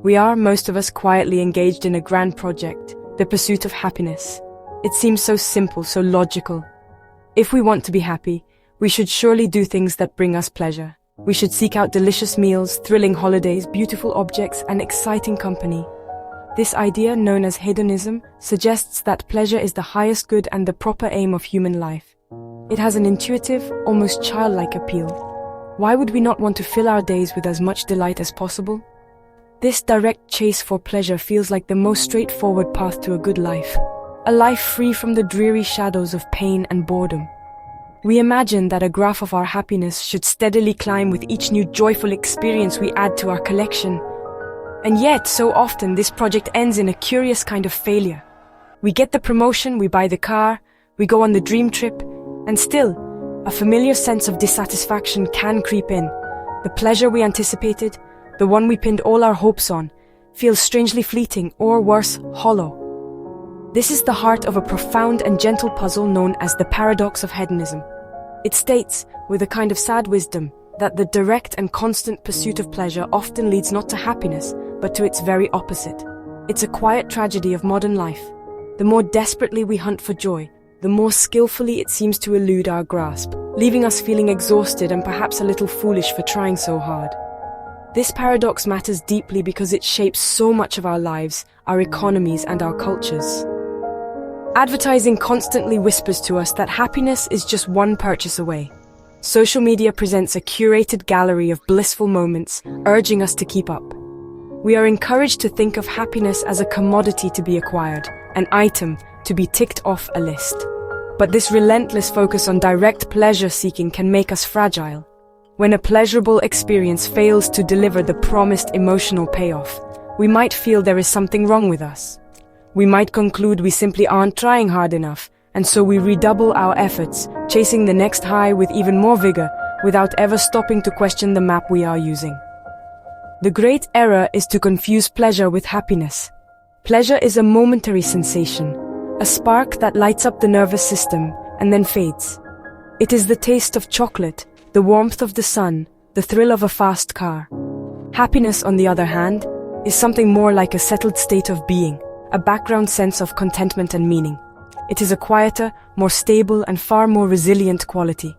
We are, most of us, quietly engaged in a grand project, the pursuit of happiness. It seems so simple, so logical. If we want to be happy, we should surely do things that bring us pleasure. We should seek out delicious meals, thrilling holidays, beautiful objects, and exciting company. This idea, known as hedonism, suggests that pleasure is the highest good and the proper aim of human life. It has an intuitive, almost childlike appeal. Why would we not want to fill our days with as much delight as possible? This direct chase for pleasure feels like the most straightforward path to a good life. A life free from the dreary shadows of pain and boredom. We imagine that a graph of our happiness should steadily climb with each new joyful experience we add to our collection. And yet, so often, this project ends in a curious kind of failure. We get the promotion, we buy the car, we go on the dream trip, and still, a familiar sense of dissatisfaction can creep in. The pleasure we anticipated, the one we pinned all our hopes on, feels strangely fleeting, or worse, hollow. This is the heart of a profound and gentle puzzle known as the paradox of hedonism. It states, with a kind of sad wisdom, that the direct and constant pursuit of pleasure often leads not to happiness, but to its very opposite. It's a quiet tragedy of modern life. The more desperately we hunt for joy, the more skillfully it seems to elude our grasp, leaving us feeling exhausted and perhaps a little foolish for trying so hard. This paradox matters deeply because it shapes so much of our lives, our economies, and our cultures. Advertising constantly whispers to us that happiness is just one purchase away. Social media presents a curated gallery of blissful moments, urging us to keep up. We are encouraged to think of happiness as a commodity to be acquired, an item to be ticked off a list. But this relentless focus on direct pleasure-seeking can make us fragile. When a pleasurable experience fails to deliver the promised emotional payoff, we might feel there is something wrong with us. We might conclude we simply aren't trying hard enough, and so we redouble our efforts, chasing the next high with even more vigor, without ever stopping to question the map we are using. The great error is to confuse pleasure with happiness. Pleasure is a momentary sensation, a spark that lights up the nervous system and then fades. It is the taste of chocolate, the warmth of the sun, the thrill of a fast car. Happiness, on the other hand, is something more like a settled state of being, a background sense of contentment and meaning. It is a quieter, more stable, and far more resilient quality.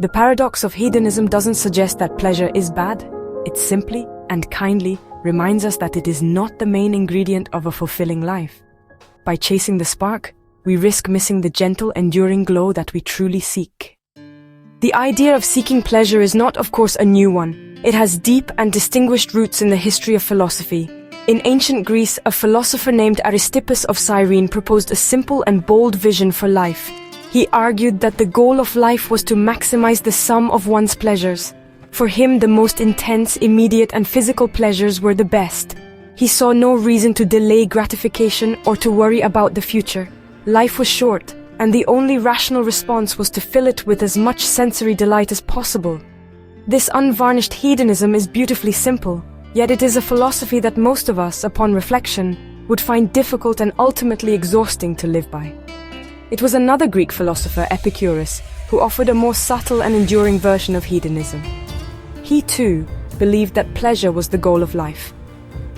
The paradox of hedonism doesn't suggest that pleasure is bad. It simply and kindly reminds us that it is not the main ingredient of a fulfilling life. By chasing the spark, we risk missing the gentle, enduring glow that we truly seek. The idea of seeking pleasure is not, of course, a new one. It has deep and distinguished roots in the history of philosophy. In ancient Greece, a philosopher named Aristippus of Cyrene proposed a simple and bold vision for life. He argued that the goal of life was to maximize the sum of one's pleasures. For him, the most intense, immediate, and physical pleasures were the best. He saw no reason to delay gratification or to worry about the future. Life was short, and the only rational response was to fill it with as much sensory delight as possible. This unvarnished hedonism is beautifully simple. Yet it is a philosophy that most of us, upon reflection, would find difficult and ultimately exhausting to live by. It was another Greek philosopher, Epicurus, who offered a more subtle and enduring version of hedonism. He, too, believed that pleasure was the goal of life.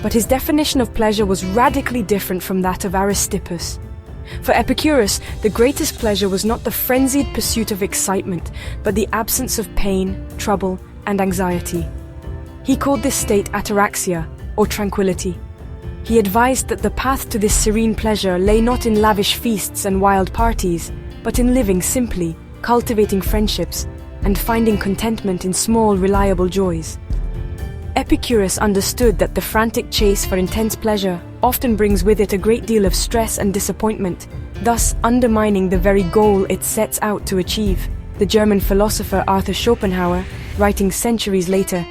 But his definition of pleasure was radically different from that of Aristippus. For Epicurus, the greatest pleasure was not the frenzied pursuit of excitement, but the absence of pain, trouble, and anxiety. He called this state ataraxia, or tranquility. He advised that the path to this serene pleasure lay not in lavish feasts and wild parties, but in living simply, cultivating friendships, and finding contentment in small, reliable joys. Epicurus understood that the frantic chase for intense pleasure often brings with it a great deal of stress and disappointment, thus undermining the very goal it sets out to achieve. The German philosopher Arthur Schopenhauer, writing centuries later,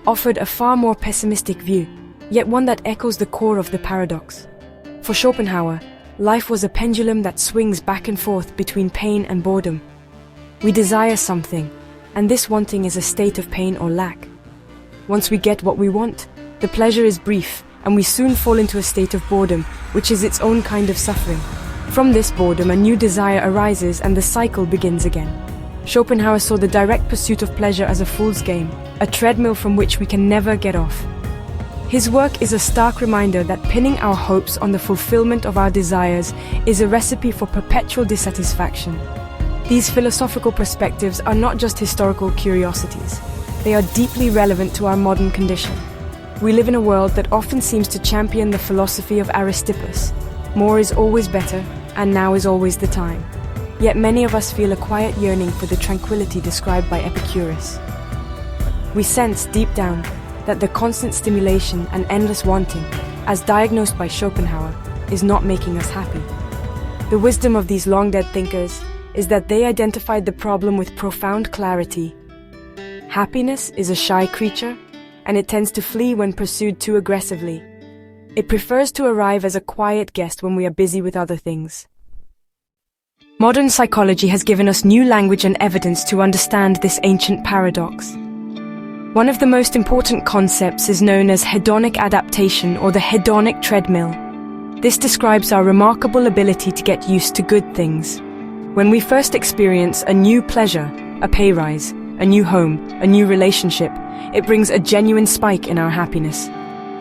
offered a far more pessimistic view, yet one that echoes the core of the paradox. For Schopenhauer, life was a pendulum that swings back and forth between pain and boredom. We desire something, and this wanting is a state of pain or lack. Once we get what we want, the pleasure is brief, and we soon fall into a state of boredom, which is its own kind of suffering. From this boredom, a new desire arises and the cycle begins again. Schopenhauer saw the direct pursuit of pleasure as a fool's game, a treadmill from which we can never get off. His work is a stark reminder that pinning our hopes on the fulfillment of our desires is a recipe for perpetual dissatisfaction. These philosophical perspectives are not just historical curiosities. They are deeply relevant to our modern condition. We live in a world that often seems to champion the philosophy of Aristippus. More is always better, and now is always the time. Yet many of us feel a quiet yearning for the tranquility described by Epicurus. We sense, deep down, that the constant stimulation and endless wanting, as diagnosed by Schopenhauer, is not making us happy. The wisdom of these long-dead thinkers is that they identified the problem with profound clarity. Happiness is a shy creature, and it tends to flee when pursued too aggressively. It prefers to arrive as a quiet guest when we are busy with other things. Modern psychology has given us new language and evidence to understand this ancient paradox. One of the most important concepts is known as hedonic adaptation or the hedonic treadmill. This describes our remarkable ability to get used to good things. When we first experience a new pleasure, a pay rise, a new home, a new relationship, it brings a genuine spike in our happiness.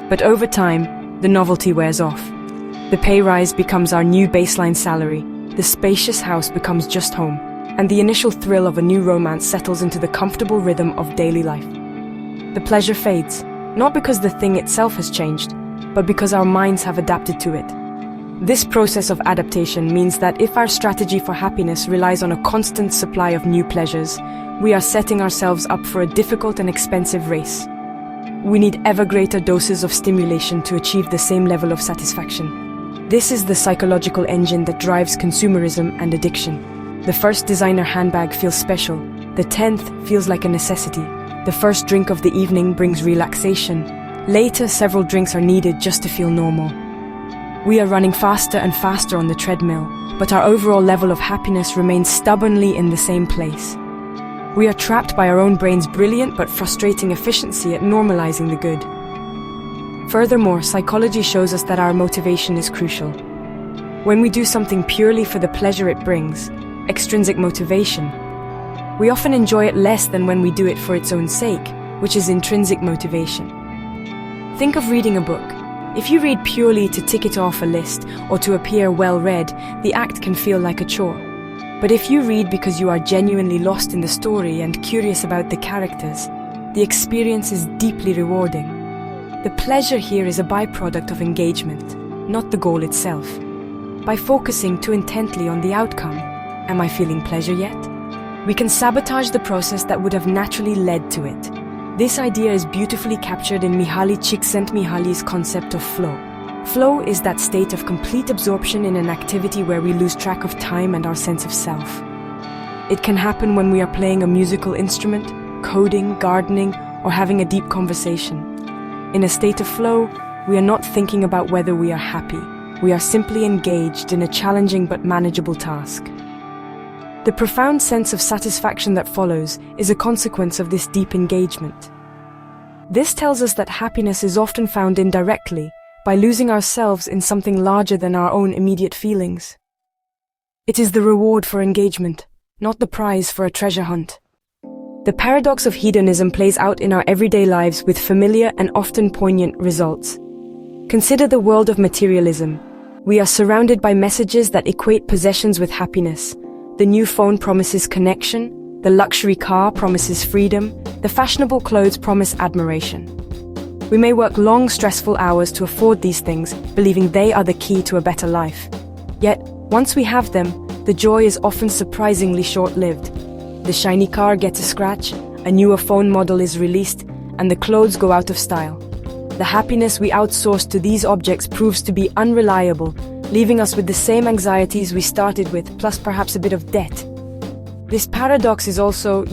But over time, the novelty wears off. The pay rise becomes our new baseline salary, the spacious house becomes just home, and the initial thrill of a new romance settles into the comfortable rhythm of daily life. The pleasure fades, not because the thing itself has changed, but because our minds have adapted to it. This process of adaptation means that if our strategy for happiness relies on a constant supply of new pleasures, we are setting ourselves up for a difficult and expensive race. We need ever greater doses of stimulation to achieve the same level of satisfaction. This is the psychological engine that drives consumerism and addiction. The first designer handbag feels special. The 10th feels like a necessity. The first drink of the evening brings relaxation. Later, several drinks are needed just to feel normal. We are running faster and faster on the treadmill, but our overall level of happiness remains stubbornly in the same place. We are trapped by our own brain's brilliant but frustrating efficiency at normalizing the good. Furthermore, psychology shows us that our motivation is crucial. When we do something purely for the pleasure it brings, extrinsic motivation, we often enjoy it less than when we do it for its own sake, which is intrinsic motivation. Think of reading a book. If you read purely to tick it off a list or to appear well-read, the act can feel like a chore. But if you read because you are genuinely lost in the story and curious about the characters, the experience is deeply rewarding. The pleasure here is a byproduct of engagement, not the goal itself. By focusing too intently on the outcome, am I feeling pleasure yet? We can sabotage the process that would have naturally led to it. This idea is beautifully captured in Mihaly Csikszentmihalyi's concept of flow. Flow is that state of complete absorption in an activity where we lose track of time and our sense of self. It can happen when we are playing a musical instrument, coding, gardening, or having a deep conversation. In a state of flow, we are not thinking about whether we are happy. We are simply engaged in a challenging but manageable task. The profound sense of satisfaction that follows is a consequence of this deep engagement. This tells us that happiness is often found indirectly, by losing ourselves in something larger than our own immediate feelings. It is the reward for engagement, not the prize for a treasure hunt. The paradox of hedonism plays out in our everyday lives with familiar and often poignant results. Consider the world of materialism. We are surrounded by messages that equate possessions with happiness. The new phone promises connection, the luxury car promises freedom, the fashionable clothes promise admiration. We may work long, stressful hours to afford these things, believing they are the key to a better life. Yet, once we have them, the joy is often surprisingly short-lived. The shiny car gets a scratch, a newer phone model is released, and the clothes go out of style. The happiness we outsource to these objects proves to be unreliable, leaving us with the same anxieties we started with, plus perhaps a bit of debt. This paradox is also,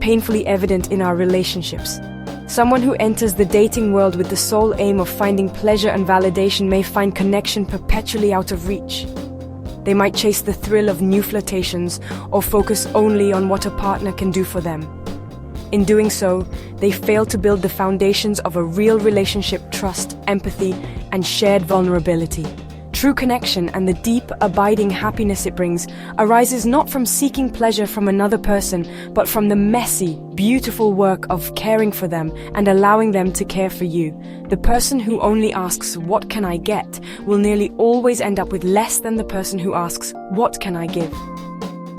painfully evident in our relationships. Someone who enters the dating world with the sole aim of finding pleasure and validation may find connection perpetually out of reach. They might chase the thrill of new flirtations or focus only on what a partner can do for them. In doing so, they fail to build the foundations of a real relationship: trust, empathy, and shared vulnerability. True connection and the deep, abiding happiness it brings arises not from seeking pleasure from another person, but from the messy, beautiful work of caring for them and allowing them to care for you. The person who only asks, "What can I get?" will nearly always end up with less than the person who asks, "What can I give?"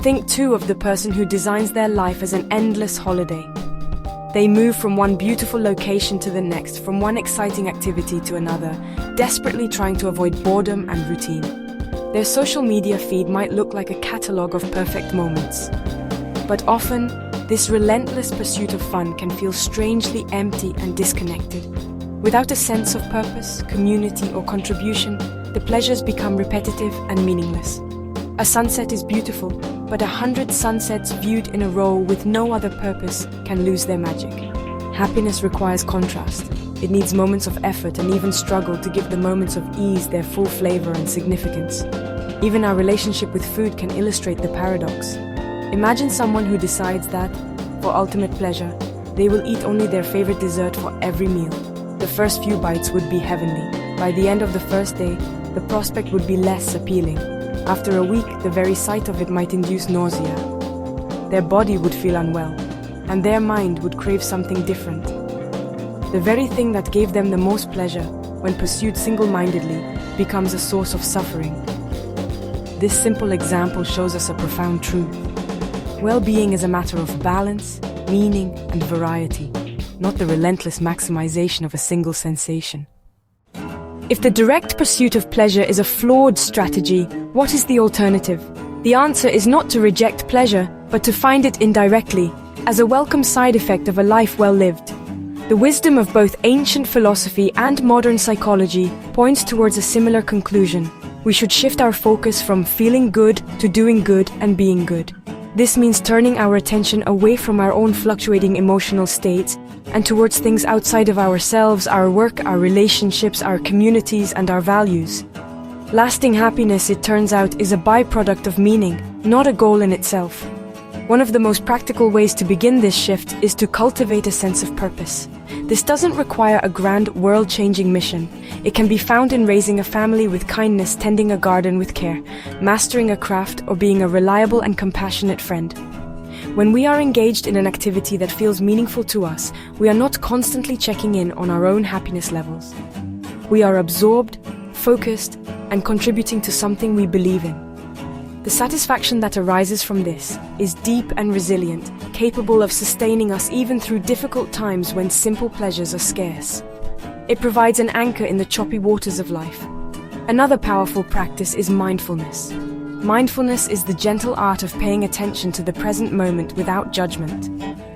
Think too of the person who designs their life as an endless holiday. They move from one beautiful location to the next, from one exciting activity to another, desperately trying to avoid boredom and routine. Their social media feed might look like a catalogue of perfect moments. But often, this relentless pursuit of fun can feel strangely empty and disconnected. Without a sense of purpose, community, or contribution, the pleasures become repetitive and meaningless. A sunset is beautiful, but 100 sunsets viewed in a row with no other purpose can lose their magic. Happiness requires contrast. It needs moments of effort and even struggle to give the moments of ease their full flavor and significance. Even our relationship with food can illustrate the paradox. Imagine someone who decides that, for ultimate pleasure, they will eat only their favorite dessert for every meal. The first few bites would be heavenly. By the end of the first day, the prospect would be less appealing. After a week, the very sight of it might induce nausea. Their body would feel unwell, and their mind would crave something different. The very thing that gave them the most pleasure, when pursued single-mindedly, becomes a source of suffering. This simple example shows us a profound truth. Well-being is a matter of balance, meaning, and variety, not the relentless maximization of a single sensation. If the direct pursuit of pleasure is a flawed strategy, what is the alternative? The answer is not to reject pleasure, but to find it indirectly, as a welcome side effect of a life well lived. The wisdom of both ancient philosophy and modern psychology points towards a similar conclusion. We should shift our focus from feeling good to doing good and being good. This means turning our attention away from our own fluctuating emotional states and towards things outside of ourselves, our work, our relationships, our communities, and our values. Lasting happiness, it turns out, is a byproduct of meaning, not a goal in itself. One of the most practical ways to begin this shift is to cultivate a sense of purpose. This doesn't require a grand, world-changing mission. It can be found in raising a family with kindness, tending a garden with care, mastering a craft, or being a reliable and compassionate friend. When we are engaged in an activity that feels meaningful to us, we are not constantly checking in on our own happiness levels. We are absorbed, focused, and contributing to something we believe in. The satisfaction that arises from this is deep and resilient, capable of sustaining us even through difficult times when simple pleasures are scarce. It provides an anchor in the choppy waters of life. Another powerful practice is mindfulness. Mindfulness is the gentle art of paying attention to the present moment without judgment.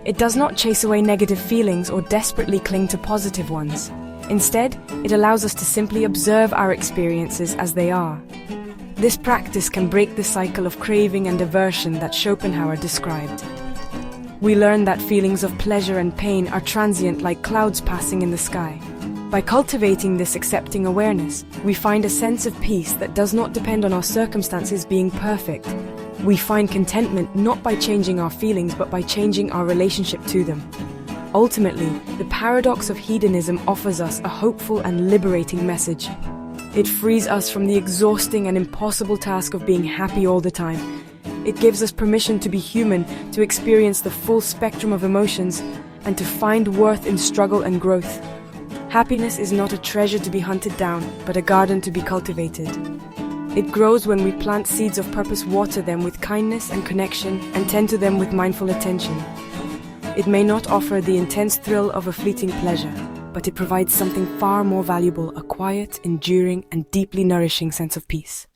It does not chase away negative feelings or desperately cling to positive ones. Instead, it allows us to simply observe our experiences as they are. This practice can break the cycle of craving and aversion that Schopenhauer described. We learn that feelings of pleasure and pain are transient like clouds passing in the sky. By cultivating this accepting awareness, we find a sense of peace that does not depend on our circumstances being perfect. We find contentment not by changing our feelings, but by changing our relationship to them. Ultimately, the paradox of hedonism offers us a hopeful and liberating message. It frees us from the exhausting and impossible task of being happy all the time. It gives us permission to be human, to experience the full spectrum of emotions, and to find worth in struggle and growth. Happiness is not a treasure to be hunted down, but a garden to be cultivated. It grows when we plant seeds of purpose, water them with kindness and connection, and tend to them with mindful attention. It may not offer the intense thrill of a fleeting pleasure, but it provides something far more valuable, a quiet, enduring, and deeply nourishing sense of peace.